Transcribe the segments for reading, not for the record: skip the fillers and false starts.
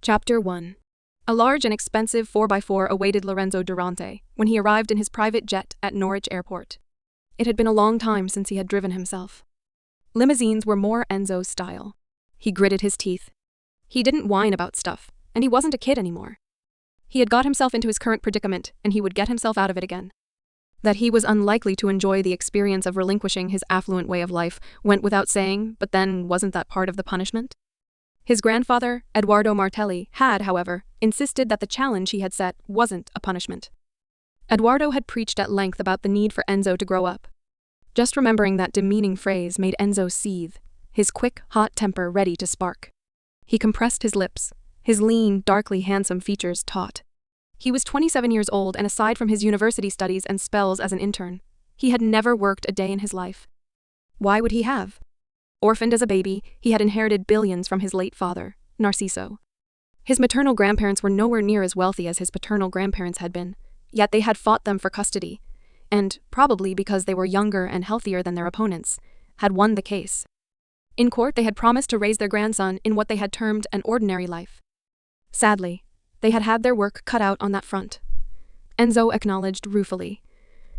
Chapter 1. A large and expensive 4x4 awaited Lorenzo Durante when he arrived in his private jet at Norwich Airport. It had been a long time since he had driven himself. Limousines were more Enzo's style. He gritted his teeth. He didn't whine about stuff, and he wasn't a kid anymore. He had got himself into his current predicament, and he would get himself out of it again. That he was unlikely to enjoy the experience of relinquishing his affluent way of life went without saying, but then wasn't that part of the punishment? His grandfather, Edoardo Martelli, had, however, insisted that the challenge he had set wasn't a punishment. Edoardo had preached at length about the need for Enzo to grow up. Just remembering that demeaning phrase made Enzo seethe, his quick, hot temper ready to spark. He compressed his lips, his lean, darkly handsome features taut. He was 27 years old, and aside from his university studies and spells as an intern, he had never worked a day in his life. Why would he have? Orphaned as a baby, he had inherited billions from his late father, Narciso. His maternal grandparents were nowhere near as wealthy as his paternal grandparents had been, yet they had fought them for custody, and, probably because they were younger and healthier than their opponents, had won the case. In court, they had promised to raise their grandson in what they had termed an ordinary life. Sadly, they had had their work cut out on that front. Enzo acknowledged ruefully,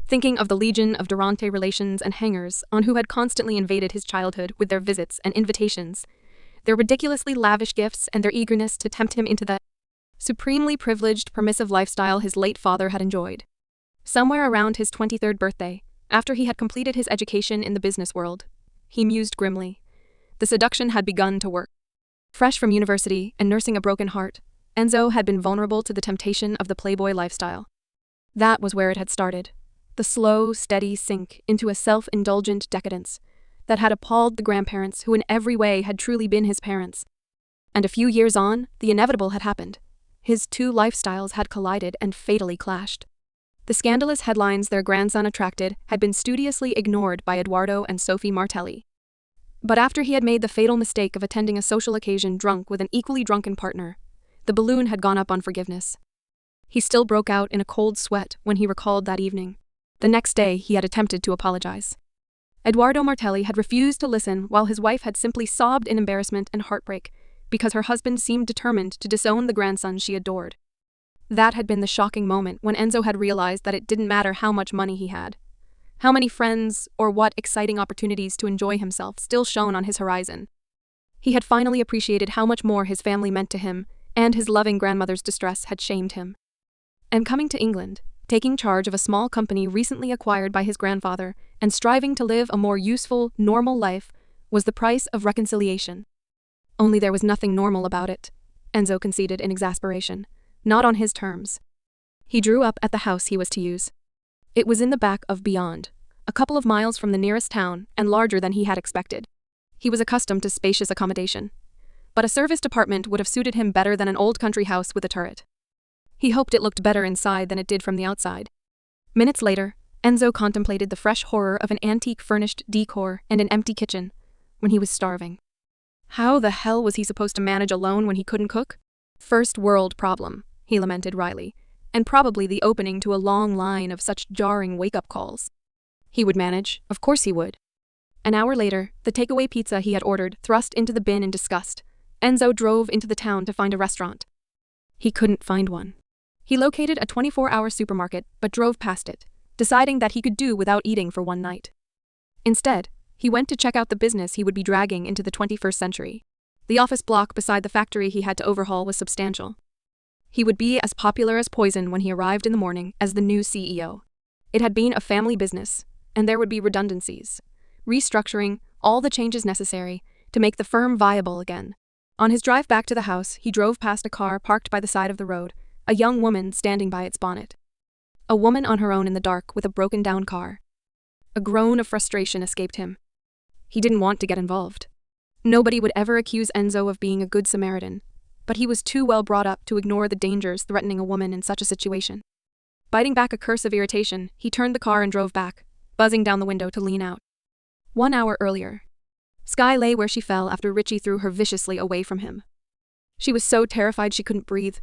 thinking of the legion of Durante relations and hangers on who had constantly invaded his childhood with their visits and invitations, their ridiculously lavish gifts and their eagerness to tempt him into the supremely privileged, permissive lifestyle his late father had enjoyed. Somewhere around his 23rd birthday, after he had completed his education in the business world, he mused grimly. The seduction had begun to work. Fresh from university and nursing a broken heart, Enzo had been vulnerable to the temptation of the playboy lifestyle. That was where it had started. The slow, steady sink into a self-indulgent decadence that had appalled the grandparents who in every way had truly been his parents. And a few years on, the inevitable had happened. His two lifestyles had collided and fatally clashed. The scandalous headlines their grandson attracted had been studiously ignored by Edoardo and Sophie Martelli. But after he had made the fatal mistake of attending a social occasion drunk with an equally drunken partner, the balloon had gone up on forgiveness. He still broke out in a cold sweat when he recalled that evening. The next day, he had attempted to apologize. Edoardo Martelli had refused to listen while his wife had simply sobbed in embarrassment and heartbreak because her husband seemed determined to disown the grandson she adored. That had been the shocking moment when Enzo had realized that it didn't matter how much money he had, how many friends, or what exciting opportunities to enjoy himself still shone on his horizon. He had finally appreciated how much more his family meant to him, and his loving grandmother's distress had shamed him. And coming to England, taking charge of a small company recently acquired by his grandfather, and striving to live a more useful, normal life, was the price of reconciliation. Only there was nothing normal about it, Enzo conceded in exasperation. Not on his terms. He drew up at the house he was to use. It was in the back of Beyond, a couple of miles from the nearest town, and larger than he had expected. He was accustomed to spacious accommodation, but a service department would have suited him better than an old country house with a turret. He hoped it looked better inside than it did from the outside. Minutes later, Enzo contemplated the fresh horror of an antique furnished decor and an empty kitchen, when he was starving. How the hell was he supposed to manage alone when he couldn't cook? First world problem, he lamented wryly, and probably the opening to a long line of such jarring wake-up calls. He would manage, of course he would. An hour later, the takeaway pizza he had ordered thrust into the bin in disgust, Enzo drove into the town to find a restaurant. He couldn't find one. He located a 24-hour supermarket but drove past it, deciding that he could do without eating for one night. Instead, he went to check out the business he would be dragging into the 21st century. The office block beside the factory he had to overhaul was substantial. He would be as popular as poison when he arrived in the morning as the new CEO. It had been a family business, and there would be redundancies, restructuring, all the changes necessary to make the firm viable again. On his drive back to the house, he drove past a car parked by the side of the road, a young woman standing by its bonnet. A woman on her own in the dark with a broken-down car. A groan of frustration escaped him. He didn't want to get involved. Nobody would ever accuse Enzo of being a good Samaritan, but he was too well brought up to ignore the dangers threatening a woman in such a situation. Biting back a curse of irritation, he turned the car and drove back, buzzing down the window to lean out. 1 hour earlier, Sky lay where she fell after Richie threw her viciously away from him. She was so terrified she couldn't breathe,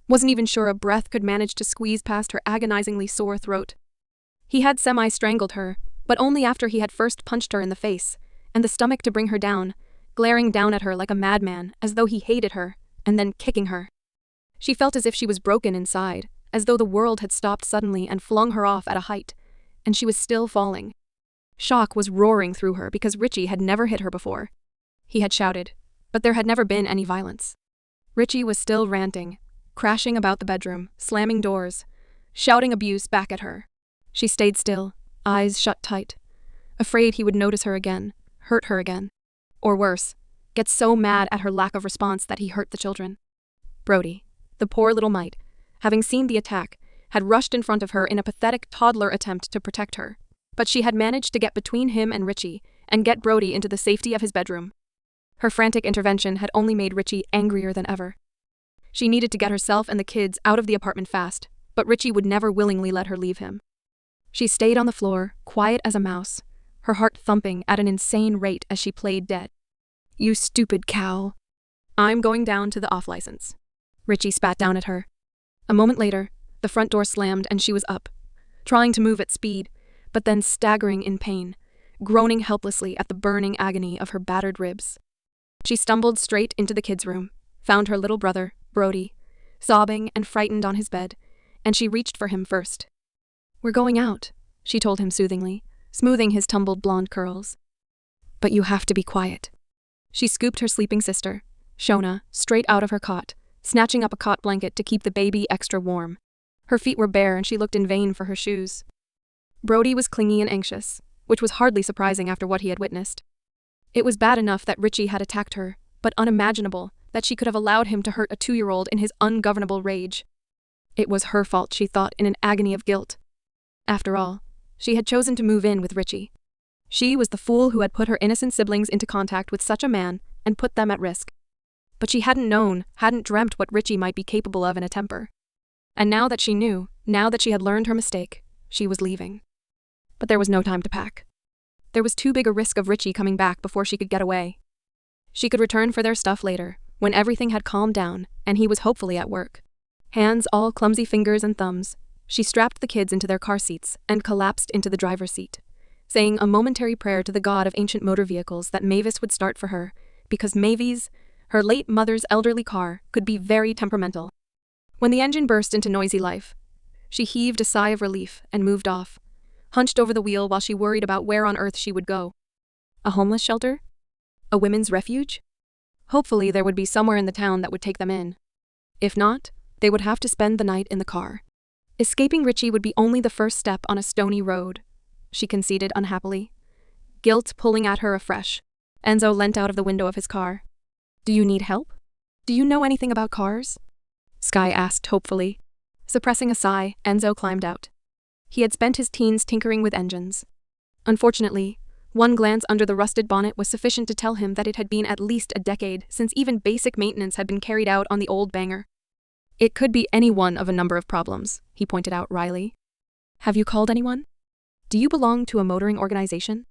wasn't even sure a breath could manage to squeeze past her agonizingly sore throat. He had semi-strangled her, but only after he had first punched her in the face, and the stomach to bring her down, glaring down at her like a madman as though he hated her, and then kicking her. She felt as if she was broken inside, as though the world had stopped suddenly and flung her off at a height, and she was still falling. Shock was roaring through her because Richie had never hit her before. He had shouted, but there had never been any violence. Richie was still ranting, crashing about the bedroom, slamming doors, shouting abuse back at her. She stayed still, eyes shut tight, afraid he would notice her again, hurt her again. Or worse, get so mad at her lack of response that he hurt the children. Brody, the poor little mite, having seen the attack, had rushed in front of her in a pathetic toddler attempt to protect her. But she had managed to get between him and Richie and get Brody into the safety of his bedroom. Her frantic intervention had only made Richie angrier than ever. She needed to get herself and the kids out of the apartment fast, but Richie would never willingly let her leave him. She stayed on the floor, quiet as a mouse, her heart thumping at an insane rate as she played dead. "You stupid cow. I'm going down to the off-license." Richie spat down at her. A moment later, the front door slammed and she was up, trying to move at speed, but then staggering in pain, groaning helplessly at the burning agony of her battered ribs. She stumbled straight into the kids' room, found her little brother, Brody, sobbing and frightened on his bed, and she reached for him first. "We're going out," she told him soothingly, smoothing his tumbled blonde curls. "But you have to be quiet." She scooped her sleeping sister, Shona, straight out of her cot, snatching up a cot blanket to keep the baby extra warm. Her feet were bare and she looked in vain for her shoes. Brody was clingy and anxious, which was hardly surprising after what he had witnessed. It was bad enough that Richie had attacked her, but unimaginable that she could have allowed him to hurt a 2-year-old in his ungovernable rage. It was her fault, she thought in an agony of guilt. After all, she had chosen to move in with Richie. She was the fool who had put her innocent siblings into contact with such a man and put them at risk. But she hadn't known, hadn't dreamt what Richie might be capable of in a temper. And now that she knew, now that she had learned her mistake, she was leaving. But there was no time to pack. There was too big a risk of Richie coming back before she could get away. She could return for their stuff later, when everything had calmed down and he was hopefully at work. Hands all clumsy fingers and thumbs, she strapped the kids into their car seats and collapsed into the driver's seat, saying a momentary prayer to the god of ancient motor vehicles that Mavis would start for her, because Mavis, her late mother's elderly car, could be very temperamental. When the engine burst into noisy life, she heaved a sigh of relief and moved off, hunched over the wheel while she worried about where on earth she would go. A homeless shelter? A women's refuge? Hopefully there would be somewhere in the town that would take them in. If not, they would have to spend the night in the car. Escaping Richie would be only the first step on a stony road, she conceded unhappily, guilt pulling at her afresh. Enzo leant out of the window of his car. "Do you need help? Do you know anything about cars?" Sky asked hopefully. Suppressing a sigh, Enzo climbed out. He had spent his teens tinkering with engines. Unfortunately, one glance under the rusted bonnet was sufficient to tell him that it had been at least a decade since even basic maintenance had been carried out on the old banger. "It could be any one of a number of problems," he pointed out wryly. "Have you called anyone? Do you belong to a motoring organization?"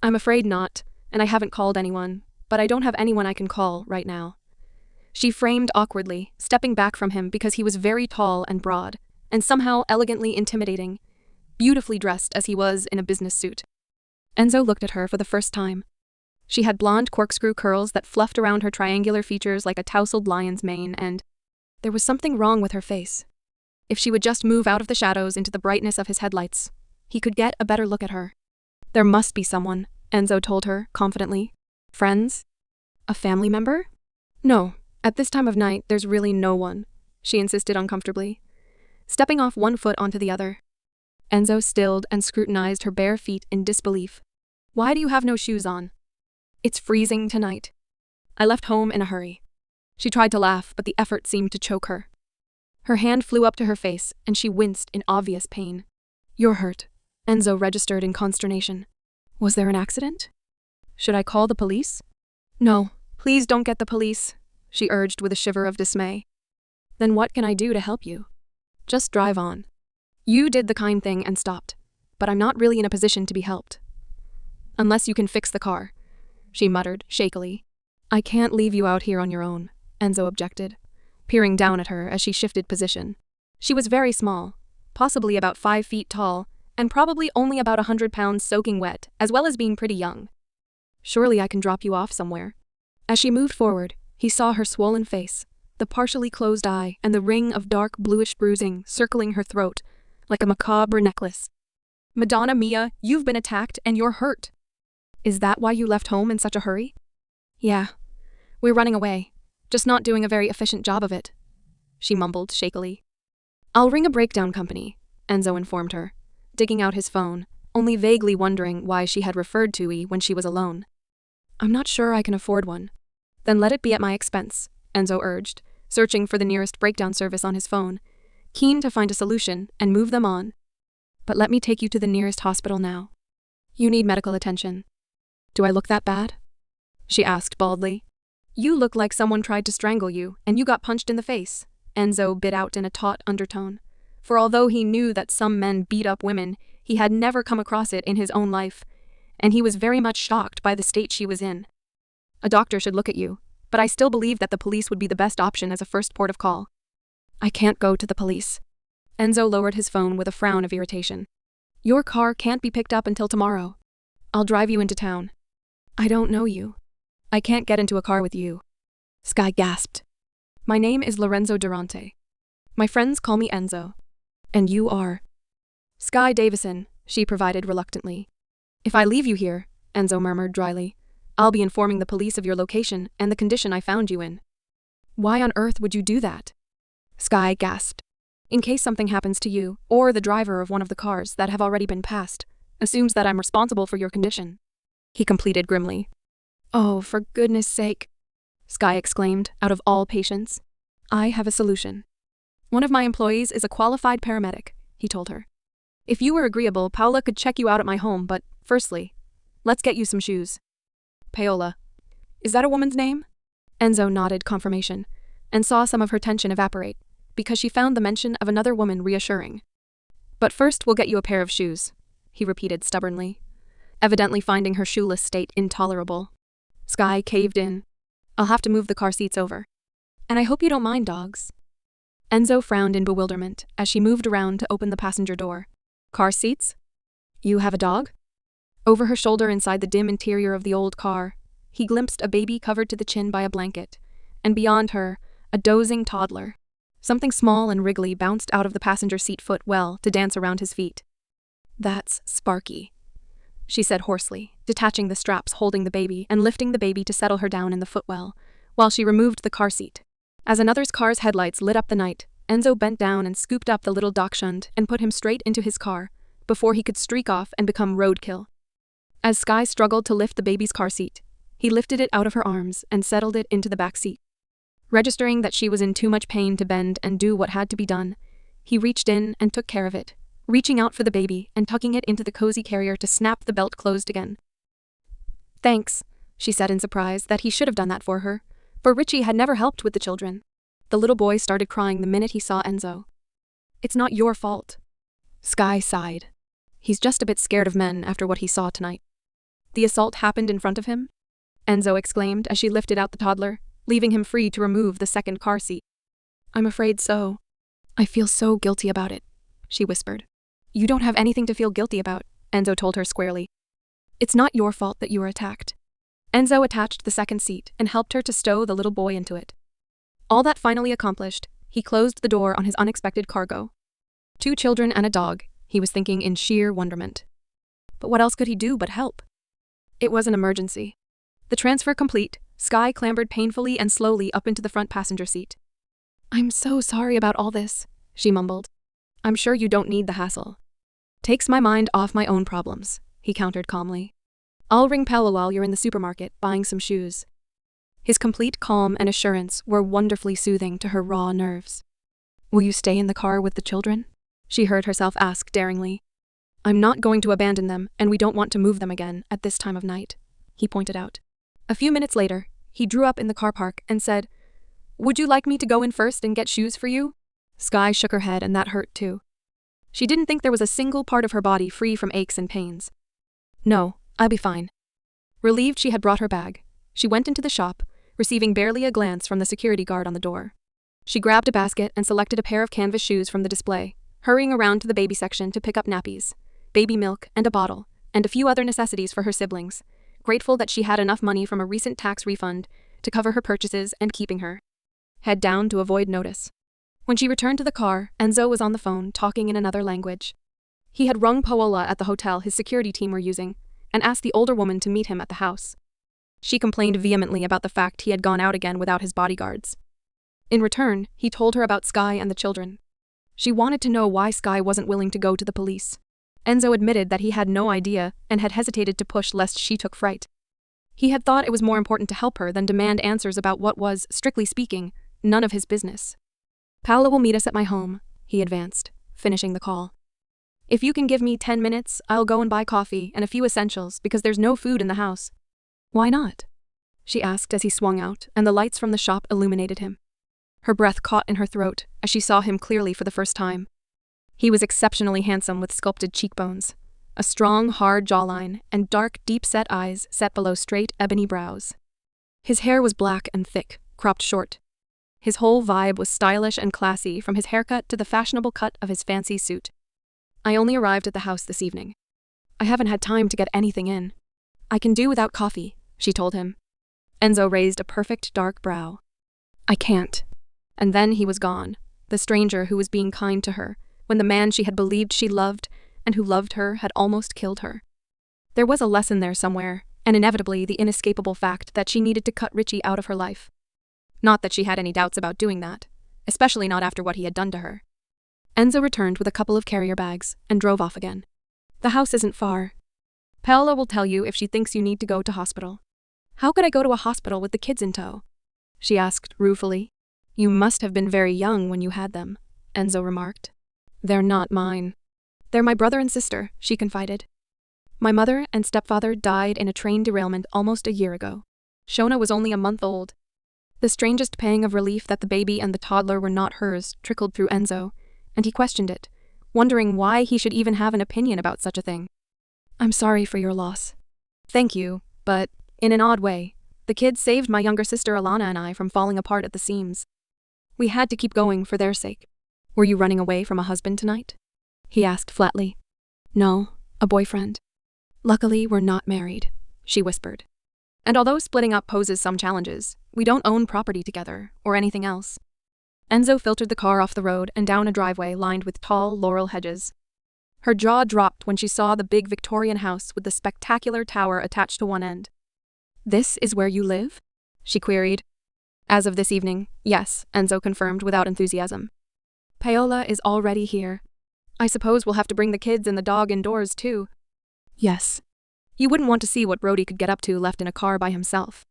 "I'm afraid not, and I haven't called anyone, but I don't have anyone I can call right now." She framed awkwardly, stepping back from him because he was very tall and broad, and somehow elegantly intimidating, beautifully dressed as he was in a business suit. Enzo looked at her for the first time. She had blonde corkscrew curls that fluffed around her triangular features like a tousled lion's mane, and there was something wrong with her face. If she would just move out of the shadows into the brightness of his headlights, he could get a better look at her. "There must be someone," Enzo told her confidently. "Friends? A family member?" "No, at this time of night there's really no one," she insisted uncomfortably, stepping off one foot onto the other. Enzo stilled and scrutinized her bare feet in disbelief. "Why do you have no shoes on?" "It's freezing tonight. I left home in a hurry." She tried to laugh, but the effort seemed to choke her. Her hand flew up to her face, and she winced in obvious pain. "You're hurt," Enzo registered in consternation. "Was there an accident? Should I call the police?" "No, please don't get the police," she urged with a shiver of dismay. "Then what can I do to help you?" "Just drive on. You did the kind thing and stopped, but I'm not really in a position to be helped." "Unless you can fix the car," she muttered shakily. "I can't leave you out here on your own," Enzo objected, peering down at her as she shifted position. She was very small, possibly about 5 feet tall, and probably only about 100 pounds soaking wet, as well as being pretty young. "Surely I can drop you off somewhere." As she moved forward, he saw her swollen face, the partially closed eye and the ring of dark bluish bruising circling her throat, like a macabre necklace. "Madonna Mia, you've been attacked and you're hurt. Is that why you left home in such a hurry?" "Yeah. We're running away. Just not doing a very efficient job of it," she mumbled shakily. "I'll ring a breakdown company," Enzo informed her, digging out his phone, only vaguely wondering why she had referred to E when she was alone. "I'm not sure I can afford one." "Then let it be at my expense," Enzo urged, searching for the nearest breakdown service on his phone, keen to find a solution and move them on. "But let me take you to the nearest hospital now. You need medical attention." "Do I look that bad?" she asked baldly. "You look like someone tried to strangle you and you got punched in the face," Enzo bit out in a taut undertone. For although he knew that some men beat up women, he had never come across it in his own life, and he was very much shocked by the state she was in. "A doctor should look at you, but I still believe that the police would be the best option as a first port of call." "I can't go to the police." Enzo lowered his phone with a frown of irritation. "Your car can't be picked up until tomorrow. I'll drive you into town." "I don't know you." "I can't get into a car with you." Sky gasped. "My name is Lorenzo Durante. My friends call me Enzo." "And you are?" "Sky Davison," she provided reluctantly. "If I leave you here," Enzo murmured dryly, "I'll be informing the police of your location and the condition I found you in." "Why on earth would you do that?" Sky gasped. "In case something happens to you, or the driver of one of the cars that have already been passed, assumes that I'm responsible for your condition," he completed grimly. "Oh, for goodness sake," Sky exclaimed, out of all patience. "I have a solution. One of my employees is a qualified paramedic," he told her. "If you were agreeable, Paola could check you out at my home, but firstly, let's get you some shoes." "Paola. Is that a woman's name?" Enzo nodded confirmation, and saw some of her tension evaporate, because she found the mention of another woman reassuring. "But first we'll get you a pair of shoes," he repeated stubbornly, evidently finding her shoeless state intolerable. Sky caved in. "I'll have to move the car seats over. And I hope you don't mind dogs." Enzo frowned in bewilderment as she moved around to open the passenger door. "Car seats? You have a dog?" Over her shoulder inside the dim interior of the old car, he glimpsed a baby covered to the chin by a blanket, and beyond her, a dozing toddler. Something small and wriggly bounced out of the passenger seat footwell to dance around his feet. "That's Sparky," she said hoarsely, detaching the straps holding the baby and lifting the baby to settle her down in the footwell, while she removed the car seat. As another car's headlights lit up the night, Enzo bent down and scooped up the little dachshund and put him straight into his car, before he could streak off and become roadkill. As Sky struggled to lift the baby's car seat, he lifted it out of her arms and settled it into the back seat. Registering that she was in too much pain to bend and do what had to be done, he reached in and took care of it, reaching out for the baby and tucking it into the cozy carrier to snap the belt closed again. "Thanks," she said in surprise that he should have done that for her, for Richie had never helped with the children. The little boy started crying the minute he saw Enzo. "It's not your fault." Sky sighed. "He's just a bit scared of men after what he saw tonight." "The assault happened in front of him?" Enzo exclaimed as she lifted out the toddler, leaving him free to remove the second car seat. "I'm afraid so. I feel so guilty about it," she whispered. "You don't have anything to feel guilty about," Enzo told her squarely. "It's not your fault that you were attacked." Enzo attached the second seat and helped her to stow the little boy into it. All that finally accomplished, he closed the door on his unexpected cargo. 2 children and a dog, he was thinking in sheer wonderment. But what else could he do but help? It was an emergency. The transfer complete, Sky clambered painfully and slowly up into the front passenger seat. "I'm so sorry about all this," she mumbled. "I'm sure you don't need the hassle." "Takes my mind off my own problems," he countered calmly. "I'll ring Paola while you're in the supermarket buying some shoes." His complete calm and assurance were wonderfully soothing to her raw nerves. "Will you stay in the car with the children?" she heard herself ask daringly. "I'm not going to abandon them, and we don't want to move them again at this time of night," he pointed out. A few minutes later, he drew up in the car park and said, "Would you like me to go in first and get shoes for you?" Sky shook her head, and that hurt too. She didn't think there was a single part of her body free from aches and pains. "No, I'll be fine." Relieved she had brought her bag, she went into the shop, receiving barely a glance from the security guard on the door. She grabbed a basket and selected a pair of canvas shoes from the display, hurrying around to the baby section to pick up nappies, baby milk, and a bottle, and a few other necessities for her siblings, grateful that she had enough money from a recent tax refund to cover her purchases and keeping her. head down to avoid notice. When she returned to the car, Enzo was on the phone, talking in another language. He had rung Paola at the hotel his security team were using, and asked the older woman to meet him at the house. She complained vehemently about the fact he had gone out again without his bodyguards. In return, he told her about Sky and the children. She wanted to know why Sky wasn't willing to go to the police. Enzo admitted that he had no idea and had hesitated to push lest she took fright. He had thought it was more important to help her than demand answers about what was, strictly speaking, none of his business. Paola will meet us at my home, he advanced, finishing the call. If you can give me 10 minutes, I'll go and buy coffee and a few essentials because there's no food in the house. Why not? She asked as he swung out, and the lights from the shop illuminated him. Her breath caught in her throat as she saw him clearly for the first time. He was exceptionally handsome with sculpted cheekbones, a strong, hard jawline, and dark, deep-set eyes set below straight, ebony brows. His hair was black and thick, cropped short. His whole vibe was stylish and classy, from his haircut to the fashionable cut of his fancy suit. I only arrived at the house this evening. I haven't had time to get anything in. I can do without coffee, she told him. Enzo raised a perfect dark brow. I can't. And then he was gone, the stranger who was being kind to her, when the man she had believed she loved and who loved her had almost killed her. There was a lesson there somewhere, and inevitably the inescapable fact that she needed to cut Richie out of her life. Not that she had any doubts about doing that, especially not after what he had done to her. Enzo returned with a couple of carrier bags and drove off again. The house isn't far. Paola will tell you if she thinks you need to go to hospital. How could I go to a hospital with the kids in tow? She asked ruefully. You must have been very young when you had them, Enzo remarked. They're not mine. They're my brother and sister, she confided. My mother and stepfather died in a train derailment almost a year ago. Shona was only a month old. The strangest pang of relief that the baby and the toddler were not hers trickled through Enzo, and he questioned it, wondering why he should even have an opinion about such a thing. I'm sorry for your loss. Thank you, but, in an odd way, the kids saved my younger sister Alana and I from falling apart at the seams. We had to keep going for their sake. Were you running away from a husband tonight? He asked flatly. No, a boyfriend. Luckily, we're not married, she whispered. And although splitting up poses some challenges, we don't own property together, or anything else. Enzo filtered the car off the road and down a driveway lined with tall laurel hedges. Her jaw dropped when she saw the big Victorian house with the spectacular tower attached to one end. This is where you live? She queried. As of this evening, yes, Enzo confirmed without enthusiasm. Paola is already here. I suppose we'll have to bring the kids and the dog indoors too. Yes. You wouldn't want to see what Brody could get up to left in a car by himself.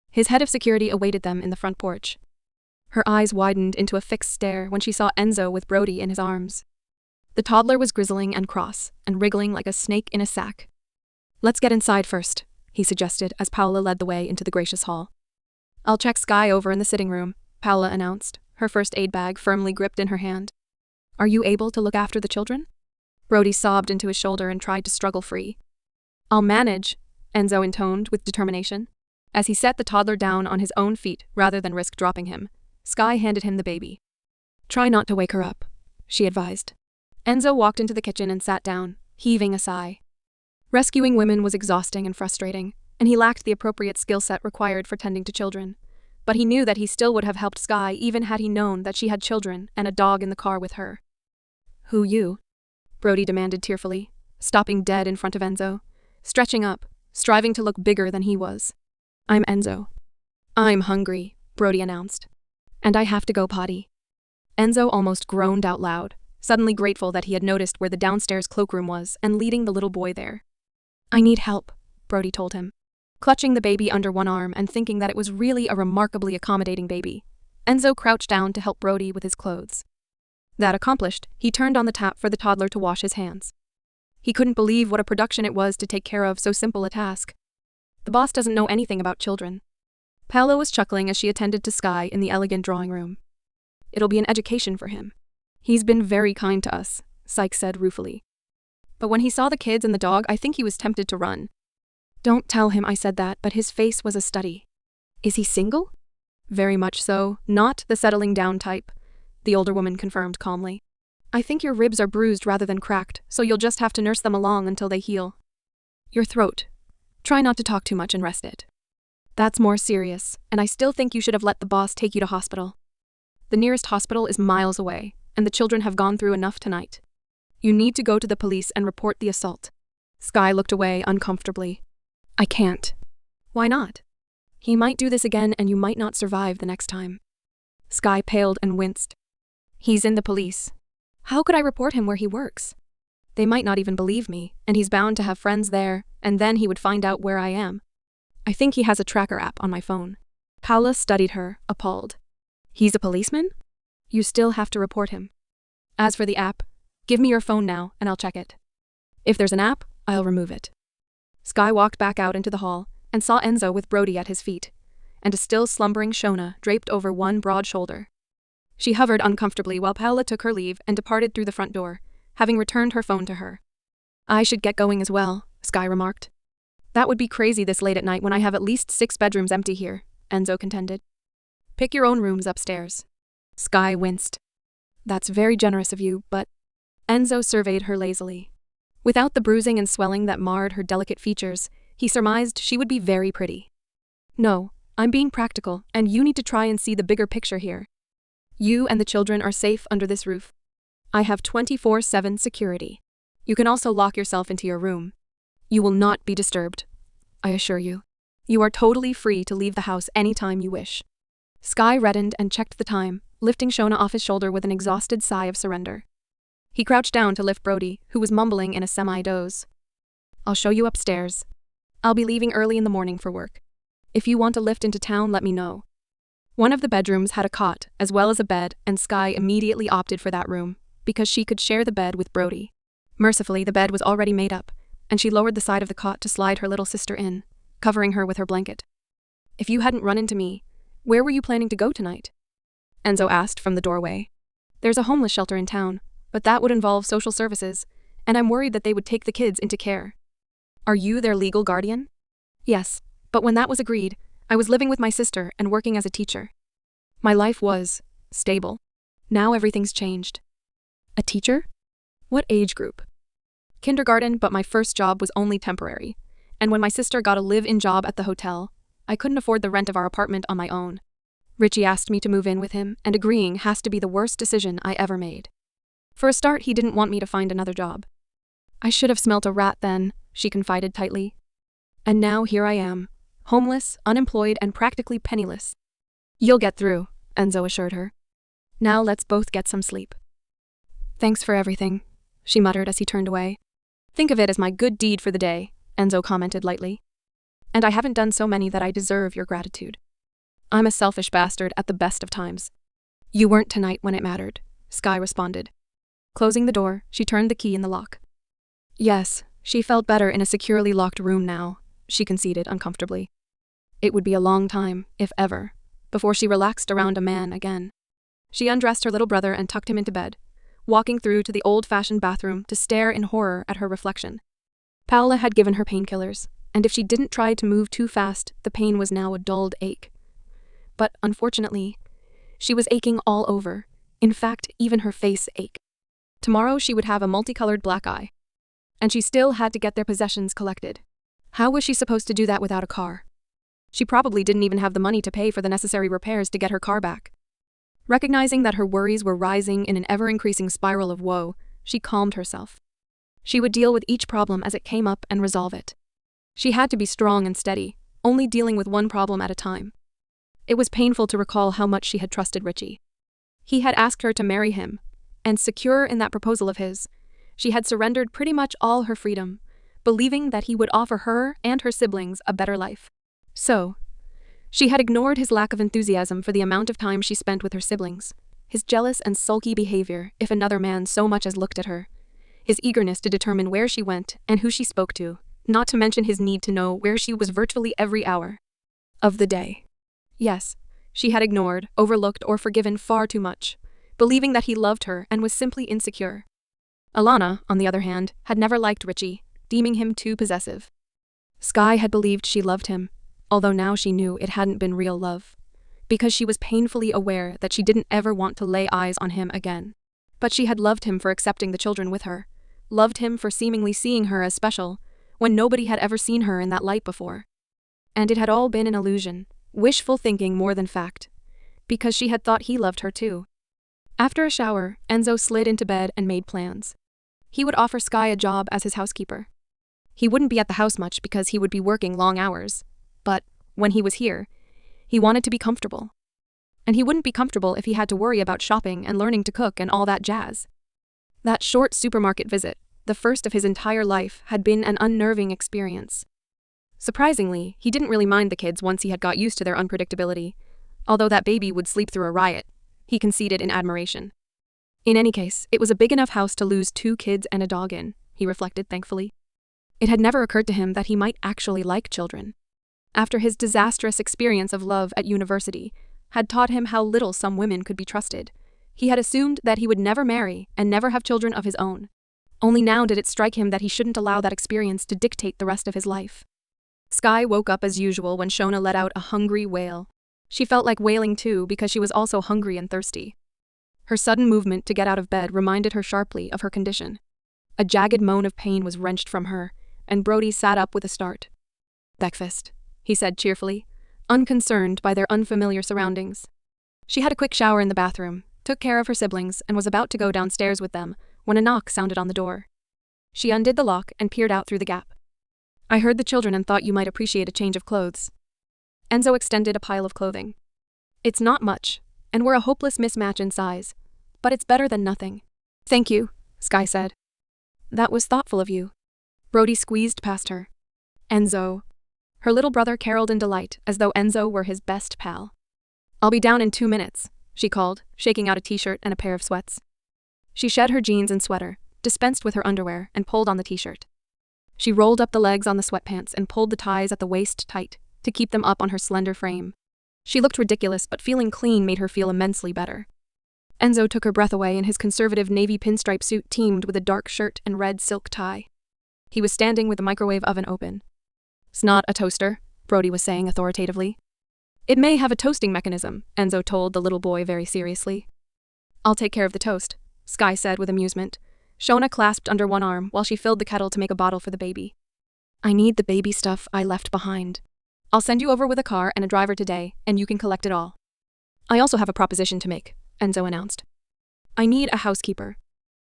His head of security awaited them in the front porch. Her eyes widened into a fixed stare when she saw Enzo with Brody in his arms. The toddler was grizzling and cross, and wriggling like a snake in a sack. Let's get inside first, he suggested as Paola led the way into the gracious hall. I'll check Sky over in the sitting room, Paola announced, her first aid bag firmly gripped in her hand. Are you able to look after the children? Brody sobbed into his shoulder and tried to struggle free. I'll manage, Enzo intoned with determination. As he set the toddler down on his own feet rather than risk dropping him, Sky handed him the baby. Try not to wake her up, she advised. Enzo walked into the kitchen and sat down, heaving a sigh. Rescuing women was exhausting and frustrating, and he lacked the appropriate skill set required for tending to children. But he knew that he still would have helped Sky even had he known that she had children and a dog in the car with her. Who you? Brody demanded tearfully, stopping dead in front of Enzo, stretching up, striving to look bigger than he was. I'm Enzo. I'm hungry, Brody announced. And I have to go potty. Enzo almost groaned out loud, suddenly grateful that he had noticed where the downstairs cloakroom was and leading the little boy there. I need help, Brody told him. Clutching the baby under one arm and thinking that it was really a remarkably accommodating baby, Enzo crouched down to help Brody with his clothes. That accomplished, he turned on the tap for the toddler to wash his hands. He couldn't believe what a production it was to take care of so simple a task. The boss doesn't know anything about children. Paola was chuckling as she attended to Sky in the elegant drawing room. It'll be an education for him. He's been very kind to us, Sykes said ruefully. But when he saw the kids and the dog, I think he was tempted to run. Don't tell him I said that, but his face was a study. Is he single? Very much so, not the settling down type, the older woman confirmed calmly. I think your ribs are bruised rather than cracked, so you'll just have to nurse them along until they heal. Your throat. Try not to talk too much and rest it. That's more serious, and I still think you should have let the boss take you to hospital. The nearest hospital is miles away, and the children have gone through enough tonight. You need to go to the police and report the assault. Sky looked away uncomfortably. I can't. Why not? He might do this again and you might not survive the next time. Sky paled and winced. He's in the police. How could I report him where he works? They might not even believe me, and he's bound to have friends there, and then he would find out where I am. I think he has a tracker app on my phone. Paula studied her, appalled. He's a policeman? You still have to report him. As for the app, give me your phone now and I'll check it. If there's an app, I'll remove it. Sky walked back out into the hall and saw Enzo with Brody at his feet, and a still slumbering Shona draped over one broad shoulder. She hovered uncomfortably while Paula took her leave and departed through the front door, having returned her phone to her. I should get going as well, Sky remarked. That would be crazy this late at night when I have at least 6 bedrooms empty here, Enzo contended. Pick your own rooms upstairs. Sky winced. That's very generous of you, but… Enzo surveyed her lazily. Without the bruising and swelling that marred her delicate features, he surmised she would be very pretty. No, I'm being practical, and you need to try and see the bigger picture here. You and the children are safe under this roof. I have 24/7 security. You can also lock yourself into your room. You will not be disturbed, I assure you. You are totally free to leave the house anytime you wish. Sky reddened and checked the time, lifting Shona off his shoulder with an exhausted sigh of surrender. He crouched down to lift Brody, who was mumbling in a semi-doze. I'll show you upstairs. I'll be leaving early in the morning for work. If you want a lift into town, let me know. One of the bedrooms had a cot, as well as a bed, and Sky immediately opted for that room, because she could share the bed with Brody. Mercifully, the bed was already made up, and she lowered the side of the cot to slide her little sister in, covering her with her blanket. If you hadn't run into me, where were you planning to go tonight? Enzo asked from the doorway. There's a homeless shelter in town, but that would involve social services, and I'm worried that they would take the kids into care. Are you their legal guardian? Yes, but when that was agreed, I was living with my sister and working as a teacher. My life was stable. Now everything's changed. A teacher? What age group? Kindergarten, but my first job was only temporary, and when my sister got a live-in job at the hotel, I couldn't afford the rent of our apartment on my own. Richie asked me to move in with him, and agreeing has to be the worst decision I ever made. For a start, he didn't want me to find another job. I should have smelt a rat then, she confided tightly. And now here I am, homeless, unemployed, and practically penniless. You'll get through, Enzo assured her. Now let's both get some sleep. Thanks for everything, she muttered as he turned away. Think of it as my good deed for the day, Enzo commented lightly. And I haven't done so many that I deserve your gratitude. I'm a selfish bastard at the best of times. You weren't tonight when it mattered, Sky responded. Closing the door, she turned the key in the lock. Yes, she felt better in a securely locked room now, she conceded uncomfortably. It would be a long time, if ever, before she relaxed around a man again. She undressed her little brother and tucked him into bed, walking through to the old-fashioned bathroom to stare in horror at her reflection. Paola had given her painkillers, and if she didn't try to move too fast, the pain was now a dulled ache. But unfortunately, she was aching all over. In fact, even her face ached. Tomorrow she would have a multicolored black eye. And she still had to get their possessions collected. How was she supposed to do that without a car? She probably didn't even have the money to pay for the necessary repairs to get her car back. Recognizing that her worries were rising in an ever-increasing spiral of woe, she calmed herself. She would deal with each problem as it came up and resolve it. She had to be strong and steady, only dealing with one problem at a time. It was painful to recall how much she had trusted Richie. He had asked her to marry him, and secure in that proposal of his, she had surrendered pretty much all her freedom, believing that he would offer her and her siblings a better life. So, she had ignored his lack of enthusiasm for the amount of time she spent with her siblings, his jealous and sulky behavior if another man so much as looked at her, his eagerness to determine where she went and who she spoke to, not to mention his need to know where she was virtually every hour of the day. Yes, she had ignored, overlooked, or forgiven far too much, believing that he loved her and was simply insecure. Alana, on the other hand, had never liked Richie, deeming him too possessive. Sky had believed she loved him, although now she knew it hadn't been real love, because she was painfully aware that she didn't ever want to lay eyes on him again. But she had loved him for accepting the children with her, loved him for seemingly seeing her as special, when nobody had ever seen her in that light before. And it had all been an illusion, wishful thinking more than fact, because she had thought he loved her too. After a shower, Enzo slid into bed and made plans. He would offer Sky a job as his housekeeper. He wouldn't be at the house much because he would be working long hours, but when he was here, he wanted to be comfortable. And he wouldn't be comfortable if he had to worry about shopping and learning to cook and all that jazz. That short supermarket visit, the first of his entire life, had been an unnerving experience. Surprisingly, he didn't really mind the kids once he had got used to their unpredictability. Although that baby would sleep through a riot, he conceded in admiration. In any case, it was a big enough house to lose 2 kids and a dog in, he reflected thankfully. It had never occurred to him that he might actually like children. After his disastrous experience of love at university had taught him how little some women could be trusted, he had assumed that he would never marry and never have children of his own. Only now did it strike him that he shouldn't allow that experience to dictate the rest of his life. Sky woke up as usual when Shona let out a hungry wail. She felt like wailing too because she was also hungry and thirsty. Her sudden movement to get out of bed reminded her sharply of her condition. A jagged moan of pain was wrenched from her, and Brody sat up with a start. "Breakfast," he said cheerfully, unconcerned by their unfamiliar surroundings. She had a quick shower in the bathroom, took care of her siblings, and was about to go downstairs with them when a knock sounded on the door. She undid the lock and peered out through the gap. "I heard the children and thought you might appreciate a change of clothes." Enzo extended a pile of clothing. "It's not much, and we're a hopeless mismatch in size, but it's better than nothing." "Thank you," Sky said. "That was thoughtful of you." Brody squeezed past her. "Enzo." Her little brother caroled in delight, as though Enzo were his best pal. "I'll be down in 2 minutes," she called, shaking out a t-shirt and a pair of sweats. She shed her jeans and sweater, dispensed with her underwear, and pulled on the t-shirt. She rolled up the legs on the sweatpants and pulled the ties at the waist tight to keep them up on her slender frame. She looked ridiculous, but feeling clean made her feel immensely better. Enzo took her breath away in his conservative navy pinstripe suit teamed with a dark shirt and red silk tie. He was standing with the microwave oven open. "It's not a toaster," Brody was saying authoritatively. "It may have a toasting mechanism," Enzo told the little boy very seriously. "I'll take care of the toast," Sky said with amusement. Shona clasped under one arm while she filled the kettle to make a bottle for the baby. "I need the baby stuff I left behind. I'll send you over with a car and a driver today, and you can collect it all." "I also have a proposition to make," Enzo announced. "I need a housekeeper.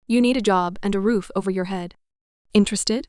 You need a job and a roof over your head. Interested?"